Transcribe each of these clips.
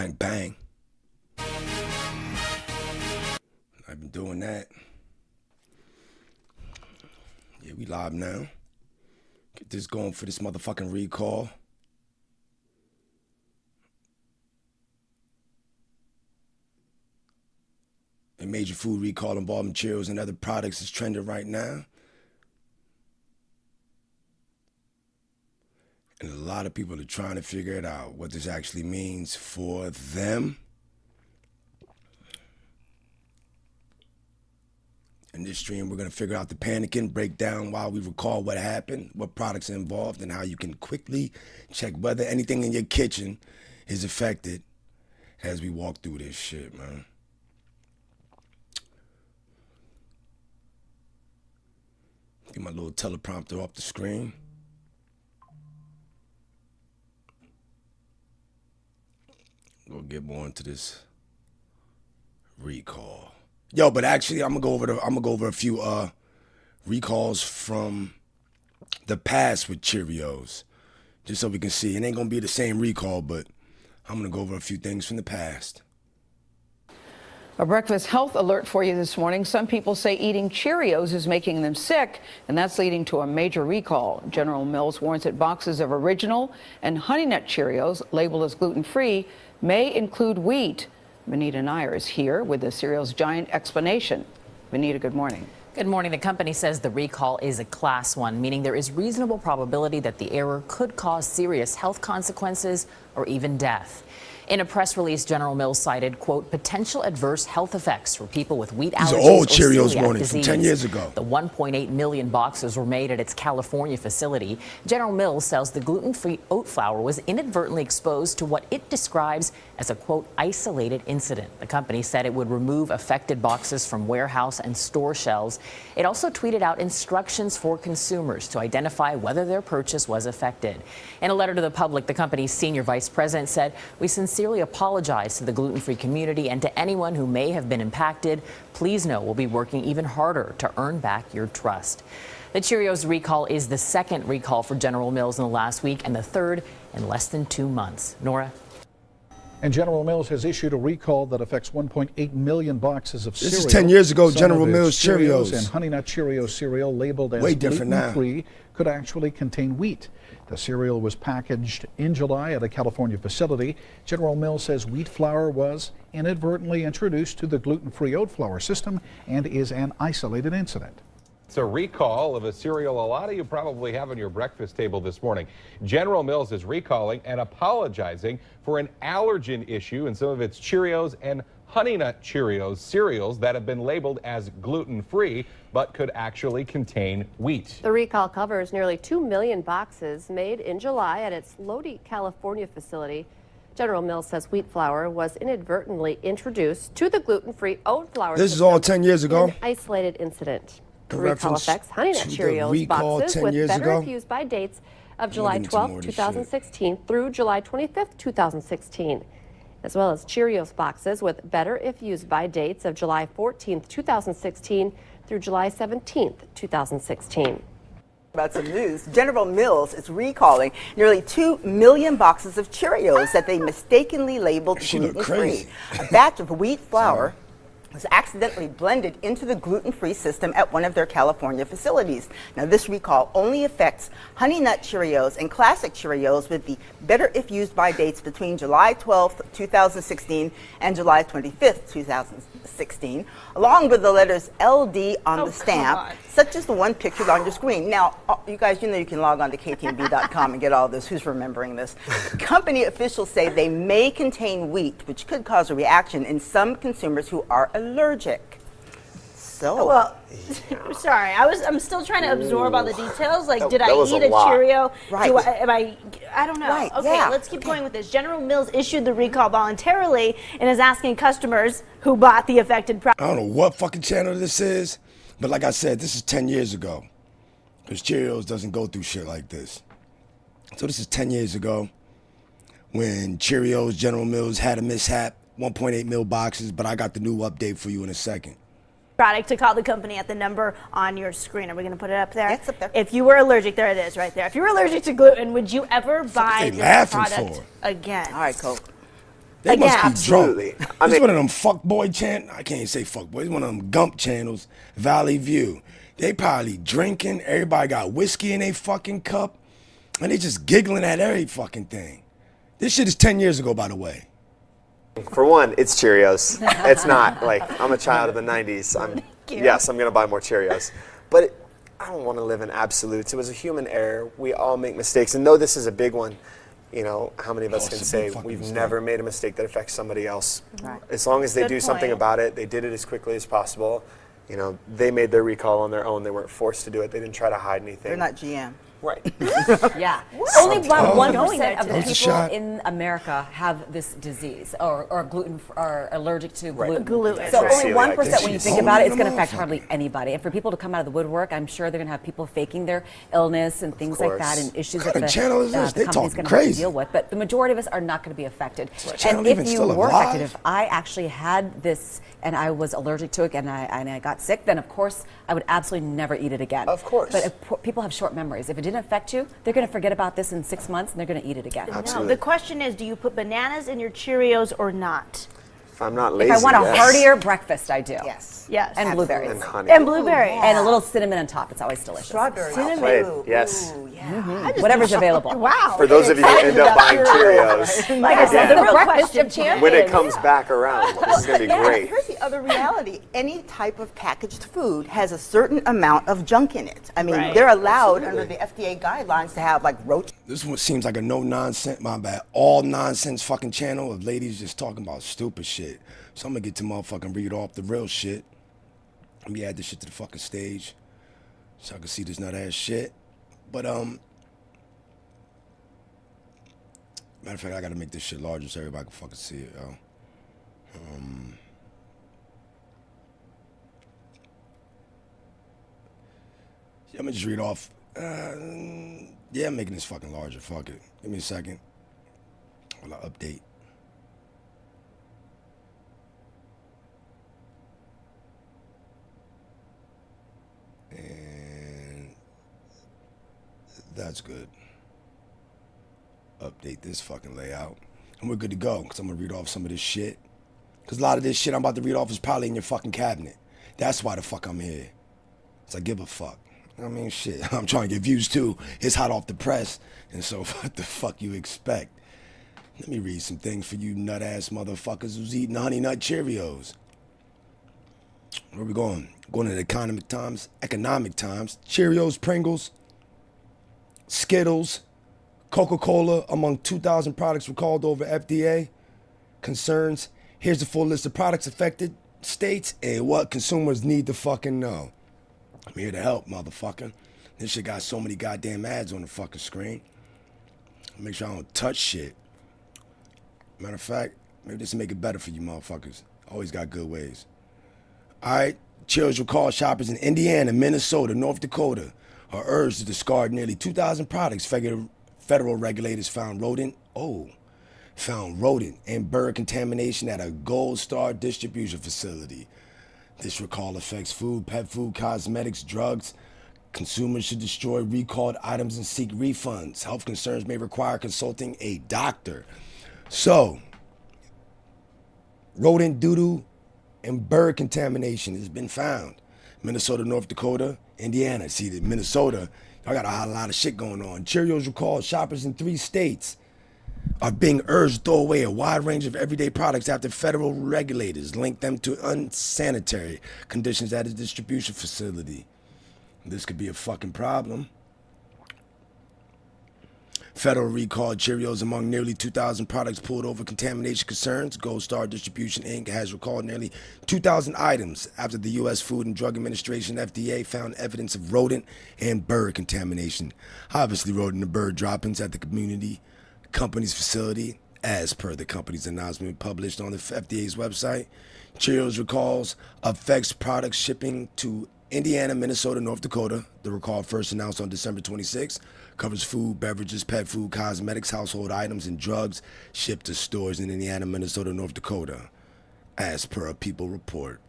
Bang, bang. I've been doing that. Yeah, we live now. Get this going for this motherfucking recall. A major food recall involving Cheerios and other products is trending right now. And a lot of people are trying to figure it out, what this actually means for them. In this stream, we're going to figure out the panicking, break down why we recall what happened, what products are involved, and how you can quickly check whether anything in your kitchen is affected as we walk through this shit, man. Get my little teleprompter off the screen. We'll get more into this recall. Yo, but actually, I'm gonna go over a few recalls from the past with Cheerios, just so we can see. It ain't gonna be the same recall, but I'm gonna go over a few things from the past. A breakfast health alert for you this morning. Some people say eating Cheerios is making them sick, and that's leading to a major recall. General Mills warns that boxes of original and Honey Nut Cheerios labeled as gluten-free may include wheat. Benita Nair is here with the cereal's giant explanation. Benita, good morning. Good morning. The company says the recall is a class 1, meaning there is reasonable probability that the error could cause serious health consequences or even death. In a press release, General Mills cited, quote, potential adverse health effects for people with wheat allergies These are old or Cheerios celiac warnings from disease. 10 years ago. The 1.8 million boxes were made at its California facility. General Mills says the gluten-free oat flour was inadvertently exposed to what it describes as a, quote, isolated incident. The company said it would remove affected boxes from warehouse and store shelves. It also tweeted out instructions for consumers to identify whether their purchase was affected. In a letter to the public, the company's senior vice president said, we sincerely apologize to the gluten-free community and to anyone who may have been impacted. Please know we'll be working even harder to earn back your trust. The Cheerios recall is the second recall for General Mills in the last week and the third in less than 2 months. Nora? And General Mills has issued a recall that affects 1.8 million boxes of cereal. This is 10 years ago, Some General of its Mills Cheerios. and Honey Nut Cheerios cereal labeled as gluten-free could actually contain wheat. The cereal was packaged in July at a California facility. General Mills says wheat flour was inadvertently introduced to the gluten-free oat flour system and is an isolated incident. It's a recall of a cereal a lot of you probably have on your breakfast table this morning. General Mills is recalling and apologizing for an allergen issue in some of its Cheerios and Honey Nut Cheerios cereals that have been labeled as gluten-free but could actually contain wheat. The recall covers nearly 2 million boxes made in July at its Lodi, California facility. General Mills says wheat flour was inadvertently introduced to the gluten-free oat flour This is all 10 years ago. in an isolated incident. The recall reference affects Honey Nut to the Cheerios recall boxes 10 with years better ago. if used by dates of July into more 12, of this 2016 through July 25, 2016, as well as Cheerios boxes with better if used by dates of July 14, 2016 through July 17, 2016. About some news, General Mills is recalling nearly 2 million boxes of Cheerios that they mistakenly labeled gluten-free. A batch of wheat flour was accidentally blended into the gluten-free system at one of their California facilities. Now, this recall only affects Honey Nut Cheerios and Classic Cheerios with the better if used by dates between July 12th, 2016 and July 25th, 2016, along with the letters LD on the stamp, such as the one pictured on your screen. Now, you guys, you know you can log on to ktnb.com and get all this. Who's remembering this? Company officials say they may contain wheat, which could cause a reaction in some consumers who are allergic. So, well, sorry, I'm still trying to absorb all the details. Like, did I eat a Cheerio? Right. I don't know. Right, okay, yeah. let's keep going with this. General Mills issued the recall voluntarily and is asking customers who bought the affected product. I don't know what fucking channel this is, but like I said, this is 10 years ago. Because Cheerios doesn't go through shit like this. So this is 10 years ago when Cheerios, General Mills had a mishap, 1.8 mil boxes, but I got the new update for you in a second. Product to call the company at the number on your screen. Are we going to put it up there? It's up there. If you were allergic, there it is right there. If you were allergic to gluten, would you ever buy this product again? All right, Cole. They must be absolutely. drunk. It's one of them fuckboy channels. I can't say fuckboy. It's one of them Gump channels, Valley View. They probably drinking. Everybody got whiskey in their fucking cup. And they just giggling at every fucking thing. This shit is 10 years ago, by the way. For one, it's Cheerios. It's not like I'm a child of the 90s. Yes, I'm going to buy more Cheerios. But I don't want to live in absolutes. It was a human error. We all make mistakes. And though this is a big one, you know, how many of us can say we've never made a mistake that affects somebody else? Right. As long as they do something about it, they did it as quickly as possible. You know, they made their recall on their own. They weren't forced to do it. They didn't try to hide anything. They're not GM. Right. Yeah. Only about 1% of the That's a people shot. in America have this disease or gluten are allergic to gluten. Gluten. So Right. only 1% when you think Shit. about it, it's going to Oh, affect motherfucker. hardly anybody. And for people to come out of the woodwork, I'm sure they're going to have people faking their illness and things like that course. and issues What that kind of channel is this? the They company's talking going to have to crazy. deal with. But the majority of us are not going to be affected. channel And even if you still were alive? affected, if I actually had this and I was allergic to it and I got sick, then of course I would absolutely never eat it again. Of course. But if people have short memories. If it didn't affect you, they're going to forget about this in 6 months and they're going to eat it again. No, the question is, do you put bananas in your Cheerios or not? If I'm not lazy, If I want a yes. heartier breakfast, I do. Yes. Yes. And blueberries. And honey. And blueberry. And a little cinnamon on top. It's always delicious. Strawberry. Played. Yes. Whatever's available. Wow. For those of you who end up buying Cheerios, Like I said, again, the real breakfast question of champions. when it comes back around, this is going to be great. Here's the other reality. Any type of packaged food has a certain amount of junk in it. I mean, Right. they're allowed under the FDA guidelines to have like roach. This one seems like a no nonsense, my bad, all nonsense fucking channel of ladies just talking about stupid shit. So I'm gonna get to motherfucking read off the real shit. Let me add this shit to the fucking stage so I can see this nut ass shit. But matter of fact, I gotta make this shit larger so everybody can fucking see it, yo. Yeah, I'm gonna just read off. Yeah, I'm making this fucking larger. Fuck it. Give me a second. While I update. And that's good. Update this fucking layout. And we're good to go, because I'm going to read off some of this shit. Because a lot of this shit I'm about to read off is probably in your fucking cabinet. That's why the fuck I'm here. So I give a fuck. I mean, shit, I'm trying to get views too. It's hot off the press. And so what the fuck you expect? Let me read some things for you nut-ass motherfuckers who's eating Honey Nut Cheerios. Where we going? Going to the economic times. Cheerios, Pringles, Skittles, Coca-Cola, among 2,000 products recalled over FDA concerns. Here's the full list of products affected, states, and what consumers need to fucking know. I'm here to help, motherfucker. This shit got so many goddamn ads on the fucking screen. Make sure I don't touch shit. Matter of fact, maybe this will make it better for you motherfuckers. Always got good ways. All right, Cheerios recall shoppers in Indiana, Minnesota, North Dakota are urged to discard nearly 2,000 products. Federal regulators found rodent and bird contamination at a Gold Star distribution facility. This recall affects food, pet food, cosmetics, drugs. Consumers should destroy recalled items and seek refunds. Health concerns may require consulting a doctor. So, rodent doo-doo and bird contamination has been found. Minnesota, North Dakota, Indiana. See, that Minnesota, y'all got a lot of shit going on. Cheerios recall shoppers in 3 states are being urged to throw away a wide range of everyday products after federal regulators link them to unsanitary conditions at a distribution facility. This could be a fucking problem. Federal recalled Cheerios among nearly 2,000 products pulled over contamination concerns. Gold Star Distribution, Inc. has recalled nearly 2,000 items after the U.S. Food and Drug Administration, FDA, found evidence of rodent and bird contamination. Obviously, rodent and bird droppings at the company's facility, as per the company's announcement published on the FDA's website. Cheerios recalls affects products shipping to Indiana, Minnesota, North Dakota. The recall, first announced on December 26, covers food, beverages, pet food, cosmetics, household items, and drugs shipped to stores in Indiana, Minnesota, North Dakota, as per a People report.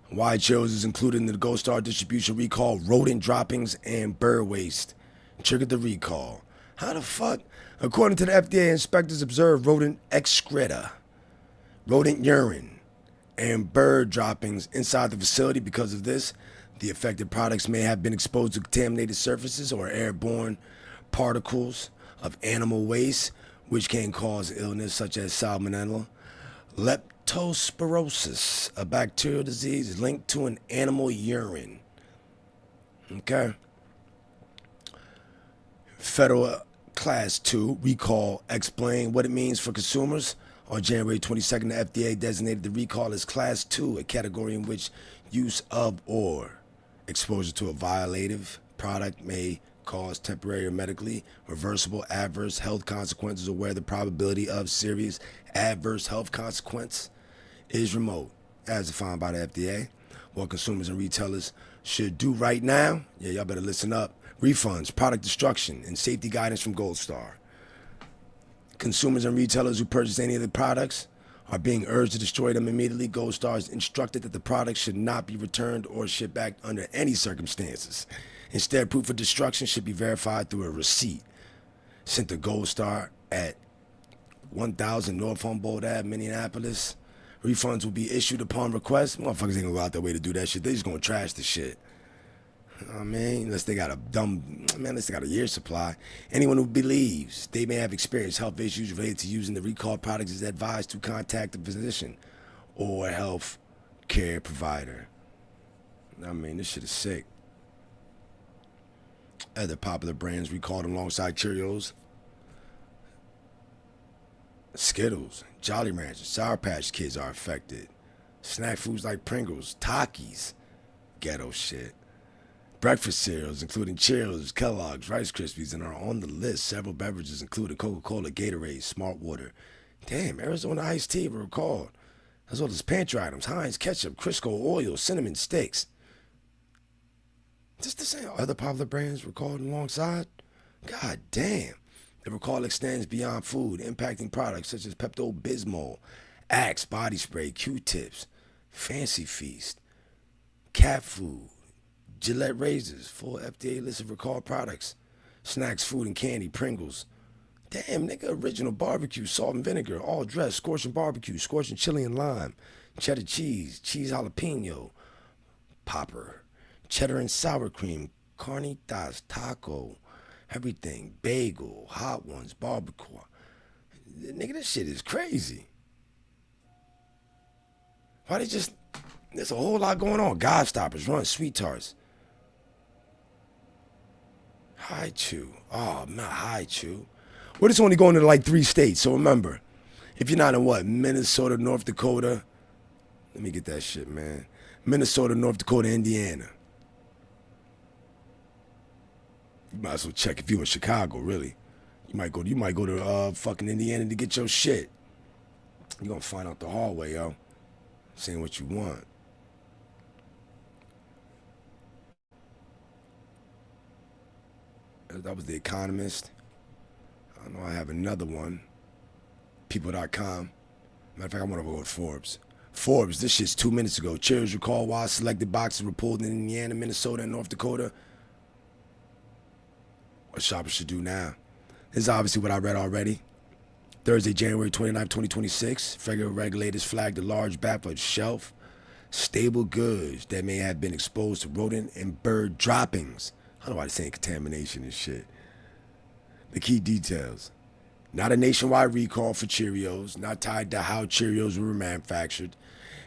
Why Cheerios is included in the Gold Star distribution recall, rodent droppings and bird waste triggered the recall. How the fuck? According to the FDA, inspectors observed rodent excreta, rodent urine, and bird droppings inside the facility. Because of this, the affected products may have been exposed to contaminated surfaces or airborne particles of animal waste, which can cause illness such as salmonella, leptospirosis, a bacterial disease linked to an animal urine. Okay. Federal Class 2 recall explained what it means for consumers. On January 22nd, the FDA designated the recall as Class 2, a category in which use of or exposure to a violative product may cause temporary or medically reversible adverse health consequences, or where the probability of serious adverse health consequence is remote, as defined by the FDA. What consumers and retailers should do right now, yeah, y'all better listen up. Refunds, product destruction, and safety guidance from Gold Star. Consumers and retailers who purchase any of the products are being urged to destroy them immediately. Gold Star is instructed that the products should not be returned or shipped back under any circumstances. Instead, proof of destruction should be verified through a receipt sent to Gold Star at 1000 North Humboldt Ave, Minneapolis. Refunds will be issued upon request. Motherfuckers ain't gonna go out their way to do that shit. They just gonna trash the shit. I mean, unless they got a year's supply. Anyone who believes they may have experienced health issues related to using the recalled products is advised to contact a physician or a health care provider. I mean, this shit is sick. Other popular brands recalled alongside Cheerios: Skittles, Jolly Ranchers, Sour Patch Kids are affected. Snack foods like Pringles, Takis, ghetto shit. Breakfast cereals, including Cheerios, Kellogg's, Rice Krispies, and are on the list. Several beverages, including Coca-Cola, Gatorade, Smart Water. Damn, Arizona iced tea were recalled, as well as pantry items: Heinz ketchup, Crisco oil, cinnamon sticks. Is this the same other popular brands recalled alongside? God damn. The recall extends beyond food, impacting products such as Pepto-Bismol, Axe body spray, Q-tips, Fancy Feast, cat food, Gillette razors, full FDA list of recalled products, snacks, food, and candy, Pringles. Damn, nigga, original barbecue, salt and vinegar, all dressed, scorching barbecue, scorching chili and lime, cheddar cheese, cheese jalapeno, popper, cheddar and sour cream, carnitas, taco, everything, bagel, hot ones, barbacoa. Nigga, this shit is crazy. Why they just, there's a whole lot going on. Gobstoppers, Run, Sweet Tarts. High Chew. Oh, not High Chew. We're just only going to like 3 states. So remember, if you're not in what? Minnesota, North Dakota. Let me get that shit, man. Minnesota, North Dakota, Indiana. You might as well check if you're in Chicago, really. You might go to fucking Indiana to get your shit. You're gonna find out the hard way, yo. Saying what you want. That was The Economist. I know I have another one. People.com. Matter of fact, I want to go with Forbes. Forbes, this shit's 2 minutes ago. Cheerios recall why selected boxes were pulled in Indiana, Minnesota, and North Dakota. What shoppers should do now. This is obviously what I read already. Thursday, January 29, 2026, federal regulators flagged a large batch of shelf-stable goods that may have been exposed to rodent and bird droppings. I don't know why they're saying contamination and shit. The key details. Not a nationwide recall for Cheerios, not tied to how Cheerios were manufactured.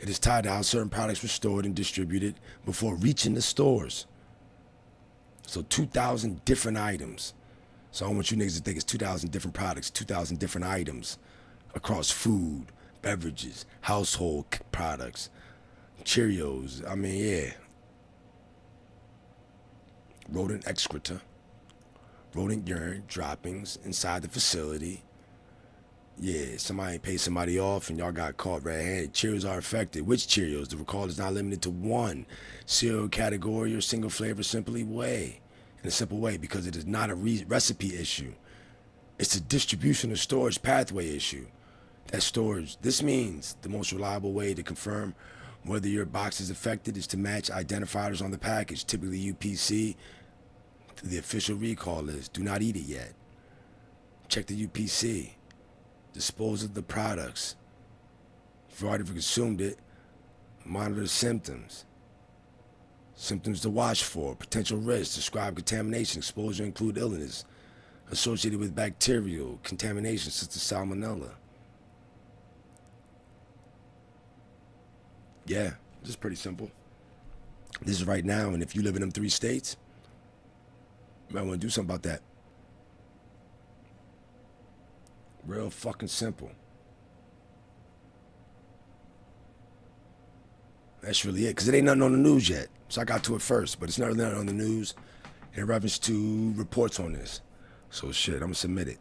It is tied to how certain products were stored and distributed before reaching the stores. So 2,000 different items. So I don't want you niggas to think it's 2,000 different products, 2,000 different items across food, beverages, household products, Cheerios. I mean, yeah. Rodent excreta, rodent urine droppings inside the facility. Yeah, somebody paid somebody off and y'all got caught red-handed. Cheerios are affected. Which Cheerios? The recall is not limited to one cereal category or single flavor, simply way. In a simple way, because it is not a recipe issue. It's a distribution or storage pathway issue. That storage, this means the most reliable way to confirm whether your box is affected is to match identifiers on the package, typically UPC, to the official recall list. Do not eat it yet. check the UPC, dispose of the products. If you've already consumed it, monitor the symptoms. Symptoms to watch for, potential risks, describe contamination, exposure include illness associated with bacterial contamination such as salmonella. Yeah, this is pretty simple. This is right now, and if you live in them 3 states, you might want to do something about that. Real fucking simple. That's really it, because it ain't nothing on the news yet. So I got to it first, but it's nothing on the news in reference to reports on this. So shit, I'm gonna submit it.